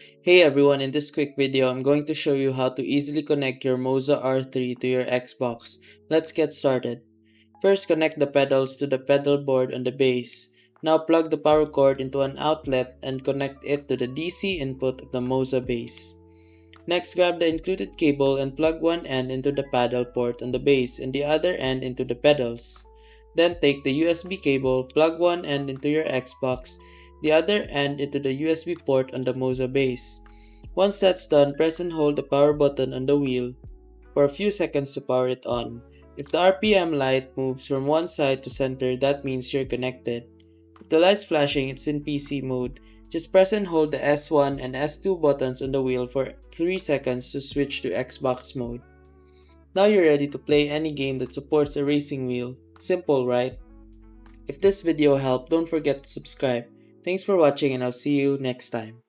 Hey everyone, in this quick video, I'm going to show you how to easily connect your MOZA R3 to your Xbox. Let's get started. First, connect the pedals to the pedal board on the base. Now plug the power cord into an outlet and connect it to the DC input of the MOZA base. Next, grab the included cable and plug one end into the paddle port on the base and the other end into the pedals. Then take the USB cable, plug one end into your Xbox, the other end into the USB port on the MOZA base. Once that's done, press and hold the power button on the wheel for a few seconds to power it on. If the RPM light moves from one side to center, that means you're connected. If the light's flashing, it's in PC mode. Just press and hold the S1 and S2 buttons on the wheel for 3 seconds to switch to Xbox mode. Now you're ready to play any game that supports a racing wheel. Simple, right? If this video helped, don't forget to subscribe. Thanks for watching and I'll see you next time.